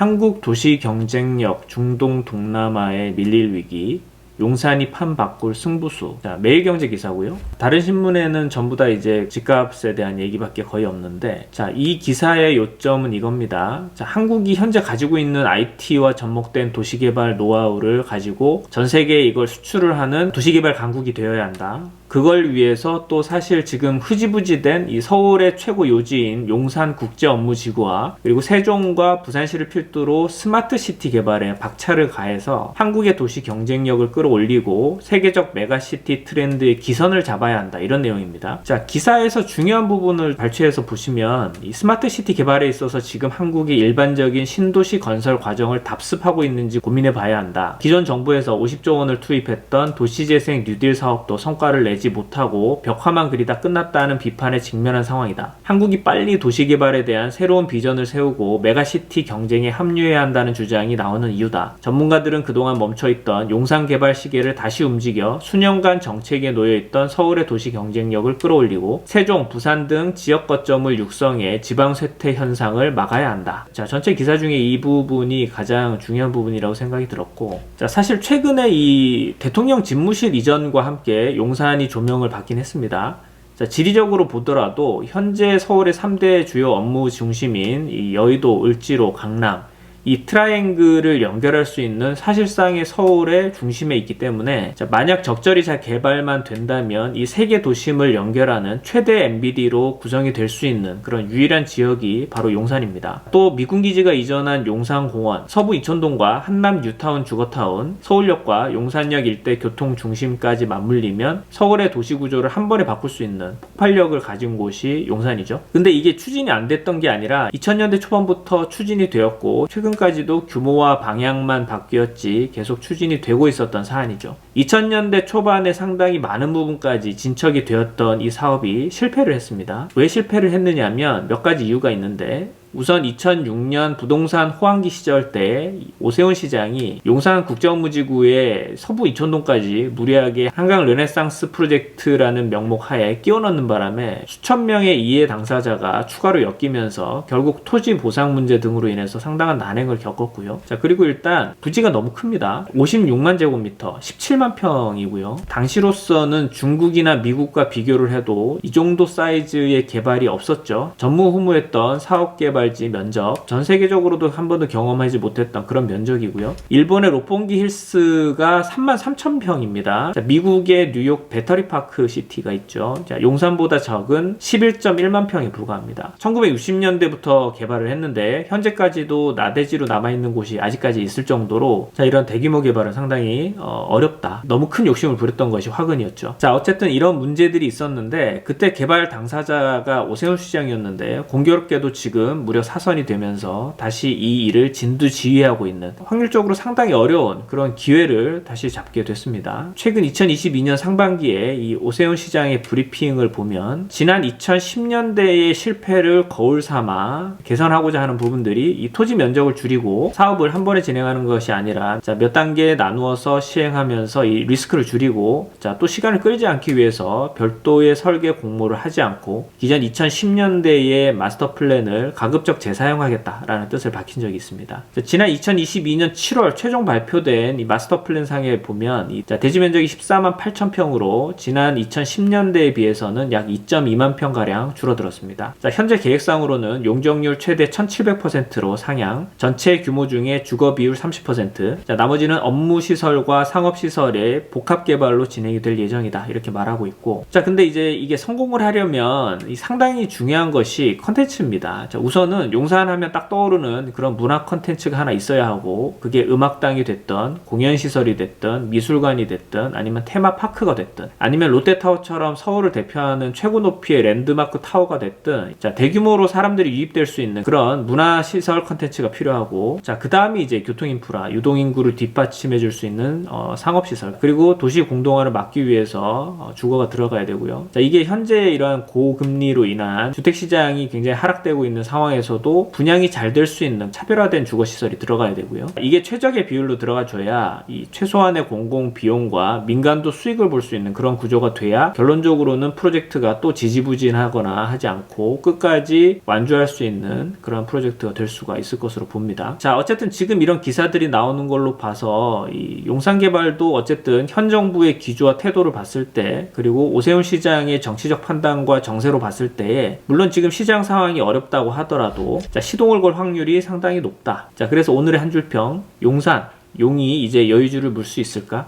한국 도시 경쟁력 중동 동남아의 밀릴 위기, 용산이 판 바꿀 승부수. 자, 매일경제 기사고요. 다른 신문에는 전부 다 이제 집값에 대한 얘기밖에 거의 없는데, 자, 이 기사의 요점은 이겁니다. 자, 한국이 현재 가지고 있는 IT와 접목된 도시개발 노하우를 가지고 전 세계에 이걸 수출을 하는 도시개발 강국이 되어야 한다. 그걸 위해서 또 사실 지금 흐지부지된 이 서울의 최고 요지인 용산국제업무지구와 그리고 세종과 부산시를 필두로 스마트시티 개발에 박차를 가해서 한국의 도시 경쟁력을 끌어올리고 세계적 메가시티 트렌드의 기선을 잡아야 한다, 이런 내용입니다. 자, 기사에서 중요한 부분을 발췌해서 보시면 이 스마트시티 개발에 있어서 지금 한국의 일반적인 신도시 건설 과정을 답습하고 있는지 고민해 봐야 한다. 기존 정부에서 50조 원을 투입했던 도시재생 뉴딜 사업도 성과를 내지 못하고 벽화만 그리다 끝났다는 비판에 직면한 상황이다. 한국이 빨리 도시개발에 대한 새로운 비전을 세우고 메가시티 경쟁에 합류해야 한다는 주장이 나오는 이유다. 전문가들은 그동안 멈춰있던 용산 개발 시계를 다시 움직여 수년간 정책에 놓여있던 서울의 도시 경쟁력을 끌어올리고 세종, 부산 등 지역 거점을 육성해 지방 쇠퇴 현상을 막아야 한다. 자, 전체 기사 중에 이 부분이 가장 중요한 부분이라고 생각이 들었고, 자, 사실 최근에 이 대통령 집무실 이전과 함께 용산이 조명을 받긴 했습니다. 자, 지리적으로 보더라도 현재 서울의 3대 주요 업무 중심인 이 여의도, 을지로, 강남, 이 트라이앵글을 연결할 수 있는 사실상의 서울의 중심에 있기 때문에, 자, 만약 적절히 잘 개발만 된다면 이 세 개 도심을 연결하는 최대 MBD로 구성이 될 수 있는 그런 유일한 지역이 바로 용산입니다. 또 미군기지가 이전한 용산공원, 서부 이촌동과 한남 뉴타운 주거타운, 서울역과 용산역 일대 교통 중심까지 맞물리면 서울의 도시구조를 한 번에 바꿀 수 있는 폭발력을 가진 곳이 용산이죠. 근데 이게 추진이 안 됐던 게 아니라 2000년대 초반부터 추진이 되었고 최근까지도 규모와 방향만 바뀌었지 계속 추진이 되고 있었던 사안이죠. 2000년대 초반에 상당히 많은 부분까지 진척이 되었던 이 사업이 실패를 했습니다. 왜 실패를 했느냐면 몇 가지 이유가 있는데, 우선 2006년 부동산 호황기 시절 때 오세훈 시장이 용산 국제업무지구의 서부 이촌동까지 무리하게 한강 르네상스 프로젝트라는 명목 하에 끼워 넣는 바람에 수천 명의 이해 당사자가 추가로 엮이면서 결국 토지 보상 문제 등으로 인해서 상당한 난행을 겪었고요. 자, 그리고 일단 부지가 너무 큽니다. 56만 제곱미터, 17만 평이고요. 당시로서는 중국이나 미국과 비교를 해도 이 정도 사이즈의 개발이 없었죠. 전무후무했던 사업 개발지 면적, 전 세계적으로도 한 번도 경험하지 못했던 그런 면적이고요. 일본의 로pongi 힐스가 33,000평입니다. 자, 미국의 뉴욕 배터리파크 시티가 있죠. 자, 용산보다 적은 11.1만 평에 불과합니다. 1960년대부터 개발을 했는데 현재까지도 나대지로 남아있는 곳이 아직까지 있을 정도로, 자, 이런 대규모 개발은 상당히 어렵다. 너무 큰 욕심을 부렸던 것이 화근이었죠. 자, 어쨌든 이런 문제들이 있었는데 그때 개발 당사자가 오세훈 시장이었는데 공교롭게도 지금 무려 사선이 되면서 다시 이 일을 진두지휘하고 있는, 확률적으로 상당히 어려운 그런 기회를 다시 잡게 됐습니다. 최근 2022년 상반기에 이 오세훈 시장의 브리핑을 보면 지난 2010년대의 실패를 거울 삼아 개선하고자 하는 부분들이 이 토지 면적을 줄이고 사업을 한 번에 진행하는 것이 아니라, 자, 몇 단계에 나누어서 시행하면서 이 리스크를 줄이고, 자, 또 시간을 끌지 않기 위해서 별도의 설계 공모를 하지 않고 기존 2010년대의 마스터 플랜을 가급적 재사용하겠다라는 뜻을 밝힌 적이 있습니다. 자, 지난 2022년 7월 최종 발표된 이 마스터 플랜 상에 보면 자, 대지 면적이 14만 8천 평으로 지난 2010년대에 비해서는 약 2.2만 평가량 줄어들었습니다. 자, 현재 계획상으로는 용적률 최대 1700%로 상향, 전체 규모 중에 주거 비율 30%, 자, 나머지는 업무시설과 상업시설의 복합개발로 진행이 될 예정이다, 이렇게 말하고 있고, 자, 근데 이제 이게 성공을 하려면 상당히 중요한 것이 컨텐츠입니다. 자, 우선은 용산하면 딱 떠오르는 그런 문화 컨텐츠가 하나 있어야 하고, 그게 음악당이 됐든 공연시설이 됐든 미술관이 됐든 아니면 테마파크가 됐든 아니면 롯데타워처럼 서울을 대표하는 최고 높이의 랜드마크 타워가 됐든, 자, 대규모로 사람들이 유입될 수 있는 그런 문화시설 컨텐츠가 필요하고, 자, 그 다음이 이제 교통인프라, 유동인구를 뒷받침해 줄 수 있는 상업시설, 그리고 도시 공동화를 막기 위해서 주거가 들어가야 되고요. 자, 이게 현재 이러한 고금리로 인한 주택시장이 굉장히 하락되고 있는 상황에서 상황에서도 분양이 잘 될 수 있는 차별화된 주거시설이 들어가야 되고요. 이게 최적의 비율로 들어가 줘야 이 최소한의 공공 비용과 민간도 수익을 볼 수 있는 그런 구조가 돼야 결론적으로는 프로젝트가 또 지지부진하거나 하지 않고 끝까지 완주할 수 있는 그런 프로젝트가 될 수가 있을 것으로 봅니다. 자, 어쨌든 지금 이런 기사들이 나오는 걸로 봐서 이 용산개발도 어쨌든 현 정부의 기조와 태도를 봤을 때, 그리고 오세훈 시장의 정치적 판단과 정세로 봤을 때에, 물론 지금 시장 상황이 어렵다고 하더라도 자, 시동을 걸 확률이 상당히 높다. 자, 그래서 오늘의 한 줄평, 용산, 용이 이제 여유주를 물 수 있을까?